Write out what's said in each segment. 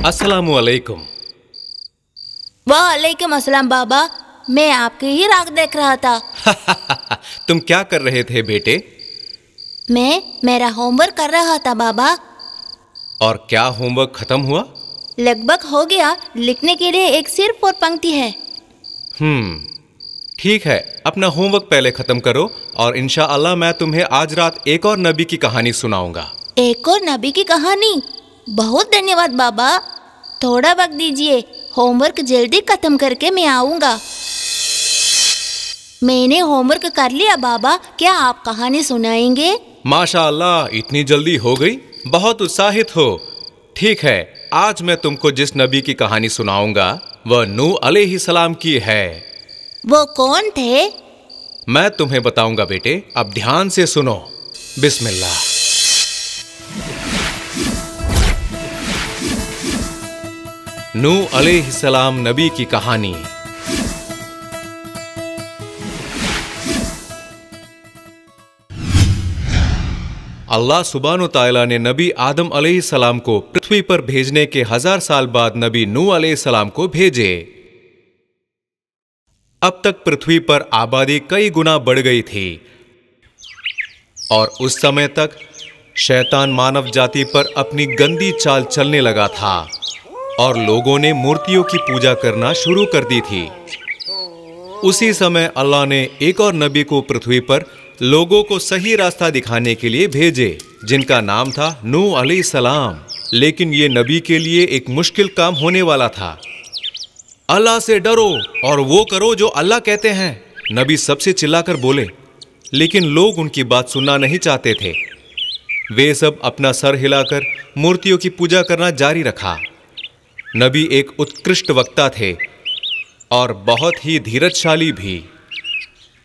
अस्सलामु अलैकुम। वालेकुम अस्सलाम बाबा, मैं आपकी ही राग देख रहा था। तुम क्या कर रहे थे बेटे? मैं मेरा होमवर्क कर रहा था बाबा। और क्या होमवर्क खत्म हुआ? लगभग हो गया, लिखने के लिए एक सिर्फ और पंक्ति है। ठीक है, अपना होमवर्क पहले खत्म करो और इंशाअल्लाह मैं तुम्हें आज रात एक और नबी की कहानी सुनाऊंगा। एक और नबी की कहानी? बहुत धन्यवाद बाबा, थोड़ा वक्त दीजिए, होमवर्क जल्दी खत्म करके मैं आऊंगा। मैंने होमवर्क कर लिया बाबा, क्या आप कहानी सुनाएंगे? माशाअल्लाह, इतनी जल्दी हो गई, बहुत उत्साहित हो। ठीक है, आज मैं तुमको जिस नबी की कहानी सुनाऊंगा वह नूह अलैहिस्सलाम की है। वो कौन थे? मैं तुम्हें बताऊंगा बेटे, अब ध्यान से सुनो। बिस्मिल्लाह। नूह अलैहिस्सलाम नबी की कहानी। अल्लाह सुब्हानो तआला ने नबी आदम अलैहिस्सलाम को पृथ्वी पर भेजने के 1000 साल बाद नबी नूह अलैहिस्सलाम को भेजे। अब तक पृथ्वी पर आबादी कई गुना बढ़ गई थी और उस समय तक शैतान मानव जाति पर अपनी गंदी चाल चलने लगा था और लोगों ने मूर्तियों की पूजा करना शुरू कर दी थी। उसी समय अल्लाह ने एक और नबी को पृथ्वी पर लोगों को सही रास्ता दिखाने के लिए भेजे, जिनका नाम था नूह अलैहिस्सलाम। लेकिन ये नबी के लिए एक मुश्किल काम होने वाला था। अल्लाह से डरो और वो करो जो अल्लाह कहते हैं, नबी सबसे चिल्लाकर बोले, लेकिन लोग उनकी बात सुनना नहीं चाहते थे। वे सब अपना सर हिलाकर मूर्तियों की पूजा करना जारी रखा। नबी एक उत्कृष्ट वक्ता थे और बहुत ही धीरजशाली भी।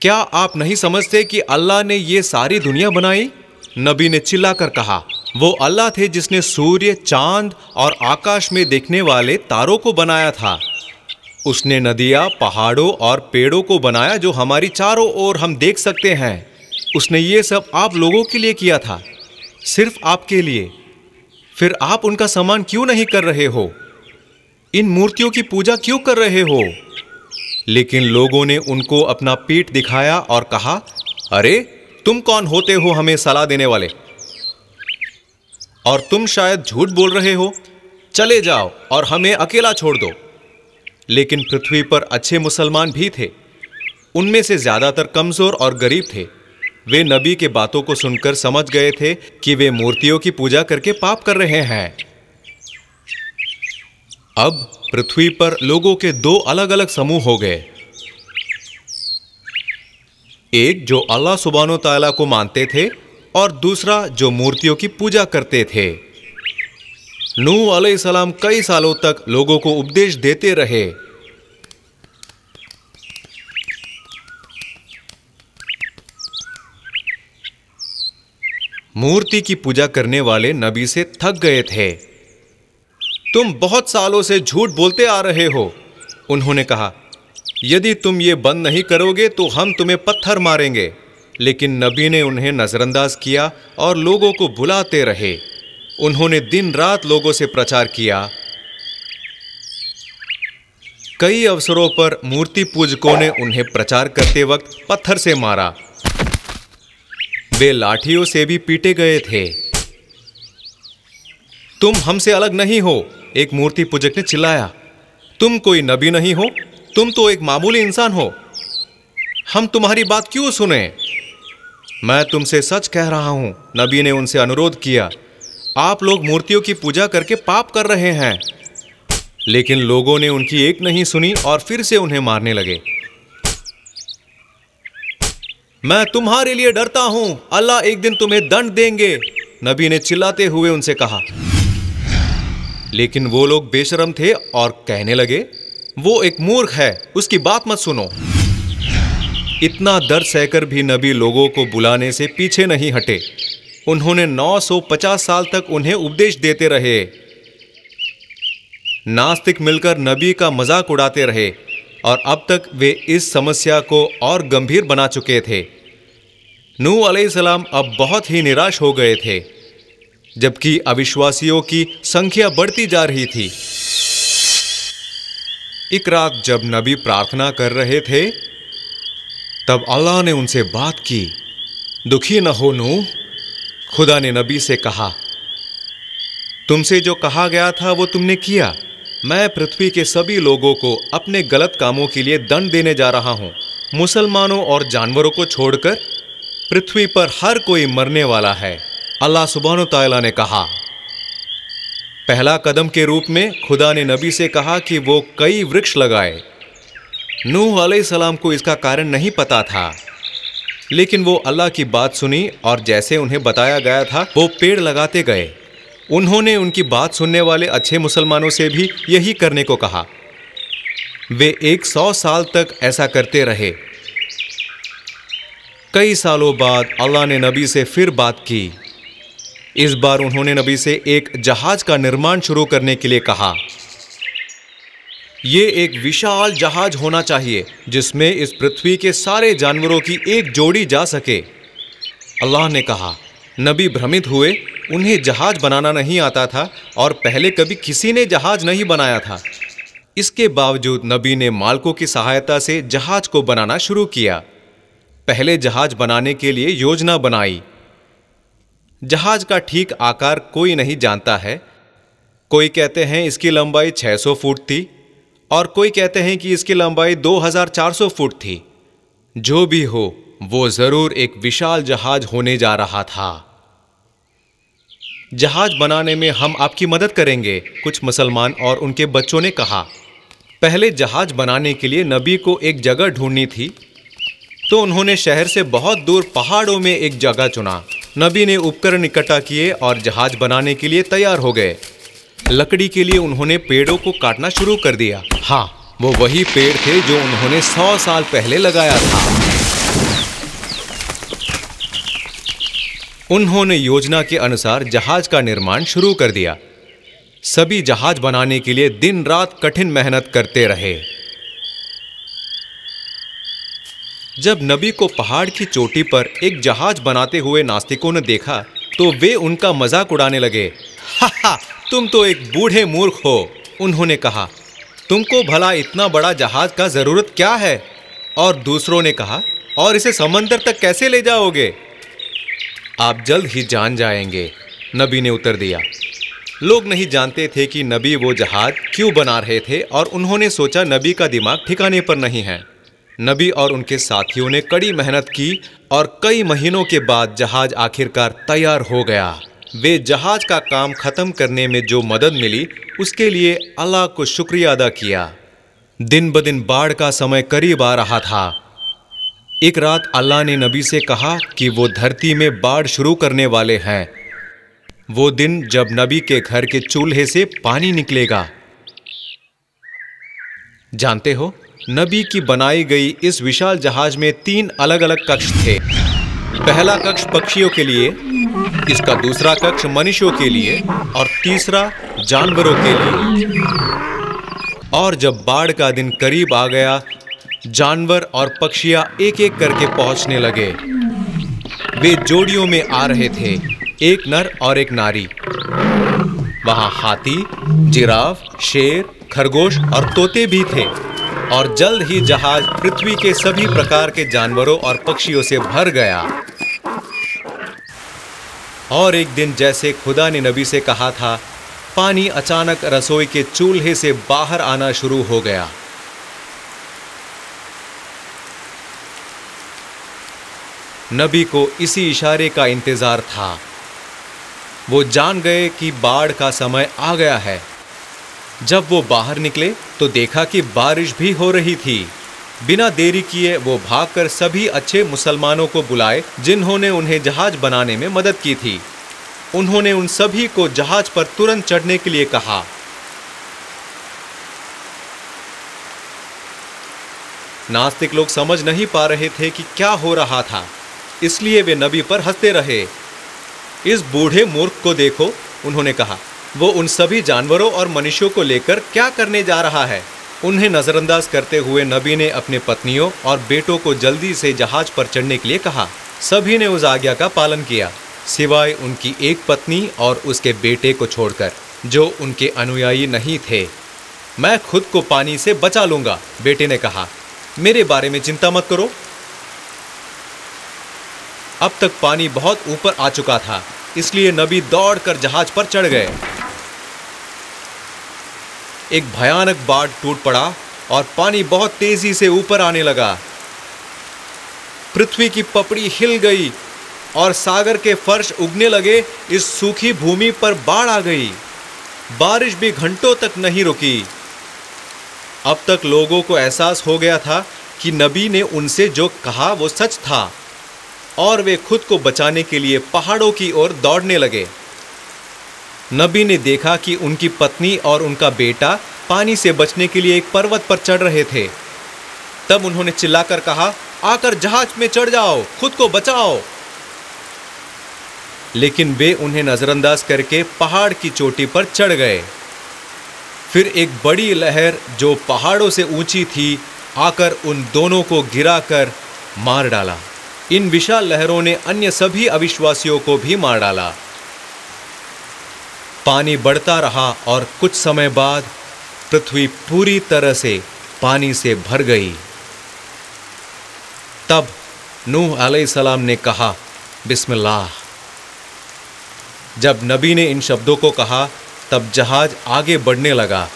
क्या आप नहीं समझते कि अल्लाह ने ये सारी दुनिया बनाई? नबी ने चिल्लाकर कहा। वो अल्लाह थे जिसने सूर्य, चांद और आकाश में देखने वाले तारों को बनाया था। उसने नदियाँ, पहाड़ों और पेड़ों को बनाया जो हमारी चारों ओर हम देख सकते हैं। उसने ये सब आप लोगों के लिए किया था, सिर्फ आपके लिए। फिर आप उनका सम्मान क्यों नहीं कर रहे हो? इन मूर्तियों की पूजा क्यों कर रहे हो? लेकिन लोगों ने उनको अपना पीठ दिखाया और कहा, अरे तुम कौन होते हो हमें सलाह देने वाले? और तुम शायद झूठ बोल रहे हो। चले जाओ और हमें अकेला छोड़ दो। लेकिन पृथ्वी पर अच्छे मुसलमान भी थे। उनमें से ज्यादातर कमजोर और गरीब थे। वे नबी के बातों को सुनकर समझ गए थे कि वे मूर्तियों की पूजा करके पाप कर रहे हैं। अब पृथ्वी पर लोगों के दो अलग अलग समूह हो गए। एक जो अल्लाह सुब्हानो तआला को मानते थे और दूसरा जो मूर्तियों की पूजा करते थे। नूह अलैहिस्सलाम कई सालों तक लोगों को उपदेश देते रहे। मूर्ति की पूजा करने वाले नबी से थक गए थे। तुम बहुत सालों से झूठ बोलते आ रहे हो, उन्होंने कहा। यदि तुम ये बंद नहीं करोगे तो हम तुम्हें पत्थर मारेंगे। लेकिन नबी ने उन्हें नजरअंदाज किया और लोगों को बुलाते रहे। उन्होंने दिन रात लोगों से प्रचार किया। कई अवसरों पर मूर्ति पूजकों ने उन्हें प्रचार करते वक्त पत्थर से मारा। वे लाठियों से भी पीटे गए थे। तुम हमसे अलग नहीं हो, एक मूर्ति पूजक ने चिल्लाया। तुम कोई नबी नहीं हो, तुम तो एक मामूली इंसान हो। हम तुम्हारी बात क्यों सुने? मैं तुमसे सच कह रहा हूं, नबी ने उनसे अनुरोध किया। आप लोग मूर्तियों की पूजा करके पाप कर रहे हैं। लेकिन लोगों ने उनकी एक नहीं सुनी और फिर से उन्हें मारने लगे। मैं तुम्हारे लिए डरता हूं, अल्लाह एक दिन तुम्हें दंड देंगे, नबी ने चिल्लाते हुए उनसे कहा। लेकिन वो लोग बेशर्म थे और कहने लगे, वो एक मूर्ख है, उसकी बात मत सुनो। इतना दर्द सहकर भी नबी लोगों को बुलाने से पीछे नहीं हटे। उन्होंने 950 साल तक उन्हें उपदेश देते रहे। नास्तिक मिलकर नबी का मजाक उड़ाते रहे। और अब तक वे इस समस्या को और गंभीर बना चुके थे। नूह अलैहिस्सलाम अब बहुत ही निराश हो गए थे, जबकि अविश्वासियों की संख्या बढ़ती जा रही थी। एक रात जब नबी प्रार्थना कर रहे थे, तब अल्लाह ने उनसे बात की। दुखी न हो नूह, खुदा ने नबी से कहा, तुमसे जो कहा गया था वो तुमने किया। मैं पृथ्वी के सभी लोगों को अपने गलत कामों के लिए दंड देने जा रहा हूं। मुसलमानों और जानवरों को छोड़कर पृथ्वी पर हर कोई मरने वाला है। अल्लाह सुब्हानो तआला ने कहा। पहला कदम के रूप में खुदा ने नबी से कहा कि वो कई वृक्ष लगाए। नूह अलैहिस्सलाम को इसका कारण नहीं पता था, लेकिन वो अल्लाह की बात सुनी और जैसे उन्हें बताया गया था वो पेड़ लगाते गए। उन्होंने उनकी बात सुनने वाले अच्छे मुसलमानों से भी यही करने को कहा। वे 100 साल तक ऐसा करते रहे। कई सालों बाद अल्लाह ने नबी से फिर बात की। इस बार उन्होंने नबी से एक जहाज का निर्माण शुरू करने के लिए कहा। यह एक विशाल जहाज होना चाहिए जिसमें इस पृथ्वी के सारे जानवरों की एक जोड़ी जा सके। अल्लाह ने कहा। नबी भ्रमित हुए। उन्हें जहाज बनाना नहीं आता था और पहले कभी किसी ने जहाज नहीं बनाया था। इसके बावजूद नबी ने मालकों की सहायता से जहाज को बनाना शुरू किया। पहले जहाज बनाने के लिए योजना बनाई। जहाज का ठीक आकार कोई नहीं जानता है। कोई कहते हैं इसकी लंबाई 600 फुट थी और कोई कहते हैं कि इसकी लंबाई 2400 फुट थी। जो भी हो, वो जरूर एक विशाल जहाज होने जा रहा था। जहाज बनाने में हम आपकी मदद करेंगे, कुछ मुसलमान और उनके बच्चों ने कहा। पहले जहाज बनाने के लिए नबी को एक जगह ढूंढनी थी, तो उन्होंने शहर से बहुत दूर पहाड़ों में एक जगह चुना। नबी ने उपकरण इकट्ठा किए और जहाज बनाने के लिए तैयार हो गए। लकड़ी के लिए उन्होंने पेड़ों को काटना शुरू कर दिया। हाँ, वो वही पेड़ थे जो उन्होंने 100 साल पहले लगाया था। उन्होंने योजना के अनुसार जहाज का निर्माण शुरू कर दिया। सभी जहाज बनाने के लिए दिन रात कठिन मेहनत करते रहे। जब नबी को पहाड़ की चोटी पर एक जहाज बनाते हुए नास्तिकों ने देखा तो वे उनका मजाक उड़ाने लगे। हा, तुम तो एक बूढ़े मूर्ख हो। उन्होंने कहा, तुमको भला इतना बड़ा जहाज का जरूरत क्या है? और दूसरों ने कहा, और इसे समंदर तक कैसे ले जाओगे? आप जल्द ही जान जाएंगे, नबी ने उत्तर दिया। लोग नहीं जानते थे कि नबी वो जहाज क्यों बना रहे थे और उन्होंने सोचा नबी का दिमाग ठिकाने पर नहीं है। नबी और उनके साथियों ने कड़ी मेहनत की और कई महीनों के बाद जहाज आखिरकार तैयार हो गया। वे जहाज का काम खत्म करने में जो मदद मिली उसके लिए अल्लाह को शुक्रिया अदा किया। दिन ब दिन बाढ़ का समय करीब आ रहा था। एक रात अल्लाह ने नबी से कहा कि वो धरती में बाढ़ शुरू करने वाले हैं। वो दिन जब नबी के घर के चूल्हे से पानी निकलेगा। जानते हो, नबी की बनाई गई इस विशाल जहाज में 3 अलग अलग कक्ष थे। पहला कक्ष पक्षियों के लिए, इसका दूसरा कक्ष मनुष्यों के लिए और तीसरा जानवरों के लिए। और जब बाढ़ का दिन करीब आ गया, जानवर और पक्षियां एक एक करके पहुंचने लगे। वे जोड़ियों में आ रहे थे, एक नर और एक नारी। वहां हाथी, जिराफ, शेर, खरगोश और तोते भी थे। और जल्द ही जहाज पृथ्वी के सभी प्रकार के जानवरों और पक्षियों से भर गया। और एक दिन जैसे खुदा ने नबी से कहा था, पानी अचानक रसोई के चूल्हे से बाहर आना शुरू हो गया। नबी को इसी इशारे का इंतजार था। वो जान गए कि बाढ़ का समय आ गया है। जब वो बाहर निकले तो देखा कि बारिश भी हो रही थी। बिना देरी किए वो भागकर सभी अच्छे मुसलमानों को बुलाए जिन्होंने उन्हें जहाज बनाने में मदद की थी। उन्होंने उन सभी को जहाज पर तुरंत चढ़ने के लिए कहा। नास्तिक लोग समझ नहीं पा रहे थे कि क्या हो रहा था, इसलिए वे नबी पर हंसते रहे। इस बूढ़े मूर्ख को देखो, उन्होंने कहा, वो उन सभी जानवरों और मनुष्यों को लेकर क्या करने जा रहा है। उन्हें नजरअंदाज करते हुए नबी ने अपने पत्नियों और बेटों को जल्दी से जहाज पर चढ़ने के लिए कहा। सभी ने उस आज्ञा का पालन किया, सिवाय उनकी एक पत्नी और उसके बेटे को छोड़कर, जो उनके अनुयायी नहीं थे। मैं खुद को पानी से बचा लूंगा, बेटे ने कहा, मेरे बारे में चिंता मत करो। अब तक पानी बहुत ऊपर आ चुका था, इसलिए नबी दौड़कर जहाज पर चढ़ गए। एक भयानक बाढ़ टूट पड़ा और पानी बहुत तेजी से ऊपर आने लगा। पृथ्वी की पपड़ी हिल गई और सागर के फर्श उगने लगे। इस सूखी भूमि पर बाढ़ आ गई। बारिश भी घंटों तक नहीं रुकी। अब तक लोगों को एहसास हो गया था कि नबी ने उनसे जो कहा वो सच था और वे खुद को बचाने के लिए पहाड़ों की ओर दौड़ने लगे। नबी ने देखा कि उनकी पत्नी और उनका बेटा पानी से बचने के लिए एक पर्वत पर चढ़ रहे थे। तब उन्होंने चिल्लाकर कहा, आकर जहाज में चढ़ जाओ, खुद को बचाओ। लेकिन वे उन्हें नजरअंदाज करके पहाड़ की चोटी पर चढ़ गए। फिर एक बड़ी लहर जो पहाड़ों से ऊंची थी आकर उन दोनों को गिराकर मार डाला। इन विशाल लहरों ने अन्य सभी अविश्वासियों को भी मार डाला। पानी बढ़ता रहा और कुछ समय बाद पृथ्वी पूरी तरह से पानी से भर गई। तब नूह अलैहिस्सलाम ने कहा, बिस्मिल्लाह। जब नबी ने इन शब्दों को कहा तब जहाज आगे बढ़ने लगा।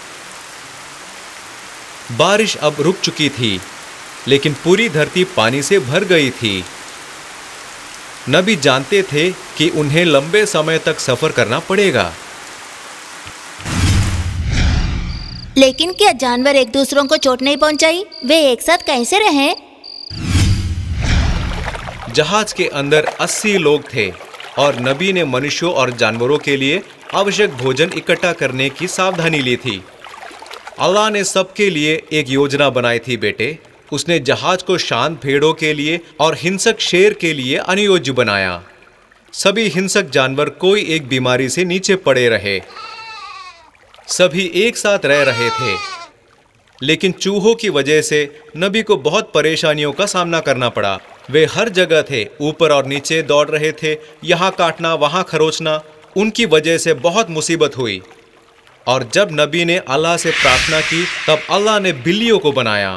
बारिश अब रुक चुकी थी, लेकिन पूरी धरती पानी से भर गई थी। नबी जानते थे कि उन्हें लंबे समय तक सफर करना पड़ेगा। लेकिन क्या जानवर एक दूसरों को चोट नहीं पहुंचाई? वे एक साथ कैसे रहे? जहाज के अंदर 80 लोग थे और नबी ने मनुष्यों और जानवरों के लिए आवश्यक भोजन इकट्ठा करने की सावधानी ली थी। अल्लाह ने सबके लिए एक योजना बनाई थी बेटे। उसने जहाज को शांत भेड़ों के लिए और हिंसक शेर के लिए अनियोज्य बनाया। सभी हिंसक जानवर कोई एक बीमारी से नीचे पड़े रहे। सभी एक साथ रह रहे थे, लेकिन चूहों की वजह से नबी को बहुत परेशानियों का सामना करना पड़ा। वे हर जगह थे, ऊपर और नीचे दौड़ रहे थे, यहाँ काटना वहाँ खरोचना। उनकी वजह से बहुत मुसीबत हुई। और जब नबी ने अल्लाह से प्रार्थना की तब अल्लाह ने बिल्लियों को बनाया।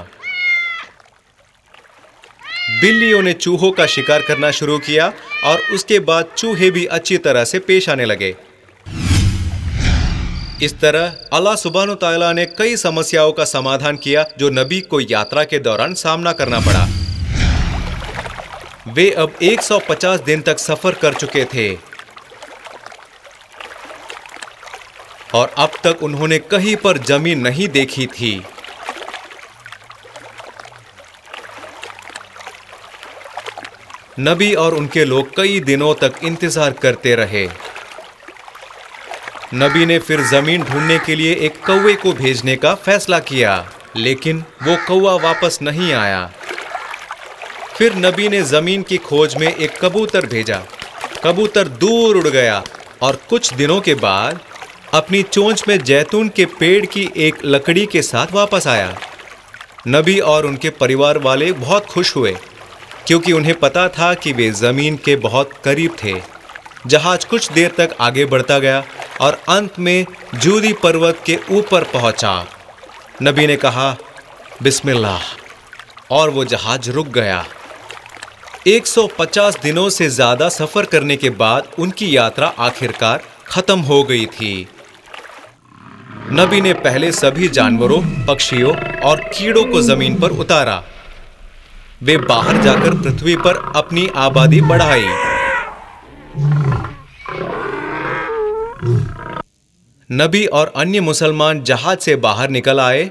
बिल्लियों ने चूहों का शिकार करना शुरू किया और उसके बाद चूहे भी अच्छी तरह से पेश आने लगे। इस तरह अल्लाह सुब्हानो तआला ने कई समस्याओं का समाधान किया जो नबी को यात्रा के दौरान सामना करना पड़ा। वे अब 150 दिन तक सफर कर चुके थे और अब तक उन्होंने कहीं पर जमीन नहीं देखी थी। नबी और उनके लोग कई दिनों तक इंतजार करते रहे। नबी ने फिर जमीन ढूंढने के लिए एक कौवे को भेजने का फैसला किया, लेकिन वो कौवा वापस नहीं आया। फिर नबी ने जमीन की खोज में एक कबूतर भेजा। कबूतर दूर उड़ गया और कुछ दिनों के बाद अपनी चोंच में जैतून के पेड़ की एक लकड़ी के साथ वापस आया। नबी और उनके परिवार वाले बहुत खुश हुए, क्योंकि उन्हें पता था कि वे जमीन के बहुत करीब थे। जहाज कुछ देर तक आगे बढ़ता गया और अंत में जूदी पर्वत के ऊपर पहुंचा। नबी ने कहा, बिस्मिल्लाह, और वो जहाज रुक गया। 150 दिनों से ज्यादा सफर करने के बाद उनकी यात्रा आखिरकार खत्म हो गई थी। नबी ने पहले सभी जानवरों, पक्षियों और कीड़ों को जमीन पर उतारा। वे बाहर जाकर पृथ्वी पर अपनी आबादी बढ़ाई। नबी और अन्य मुसलमान जहाज से बाहर निकल आए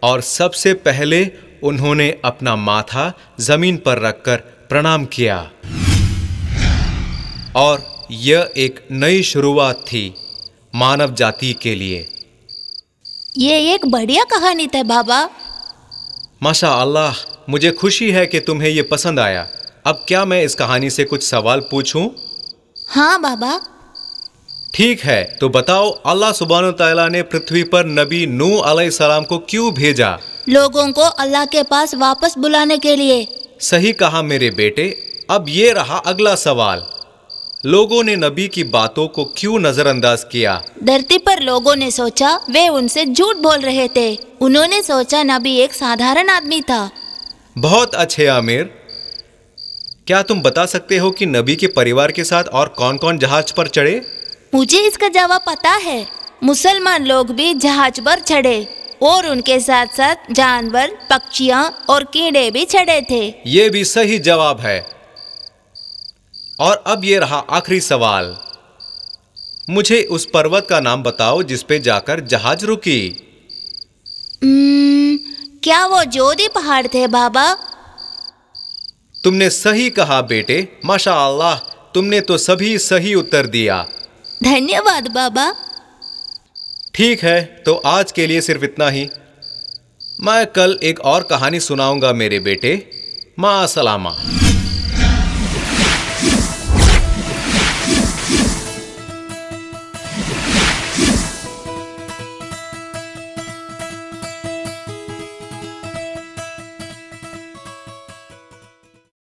और सबसे पहले उन्होंने अपना माथा जमीन पर रखकर प्रणाम किया। और यह एक नई शुरुआत थी मानव जाति के लिए। ये एक बढ़िया कहानी था बाबा। माशा अल्लाह, मुझे खुशी है कि तुम्हें यह पसंद आया। अब क्या मैं इस कहानी से कुछ सवाल पूछूं? हाँ बाबा। ठीक है, तो बताओ अल्लाह सुब्हानो तआला ने पृथ्वी पर नबी नूह अलैहिस्सलाम को क्यों भेजा? लोगों को अल्लाह के पास वापस बुलाने के लिए। सही कहा मेरे बेटे। अब ये रहा अगला सवाल, लोगों ने नबी की बातों को क्यों नजरअंदाज किया? धरती पर लोगों ने सोचा वे उनसे झूठ बोल रहे थे। उन्होंने सोचा नबी एक साधारण आदमी था। बहुत अच्छे आमिर, क्या तुम बता सकते हो कि नबी के परिवार के साथ और कौन कौन जहाज पर चढ़े? मुझे इसका जवाब पता है। मुसलमान लोग भी जहाज पर चढ़े और उनके साथ साथ जानवर, पक्षियाँ और कीड़े भी चढ़े थे। ये भी सही जवाब है। और अब ये रहा आखिरी सवाल, मुझे उस पर्वत का नाम बताओ जिस पे जाकर जहाज रुकी। क्या वो जोधी पहाड़ थे बाबा? तुमने सही कहा बेटे, माशाअल्लाह, तुमने तो सभी सही उत्तर दिया। धन्यवाद बाबा। ठीक है, तो आज के लिए सिर्फ इतना ही। मैं कल एक और कहानी सुनाऊंगा मेरे बेटे। मां सलामा।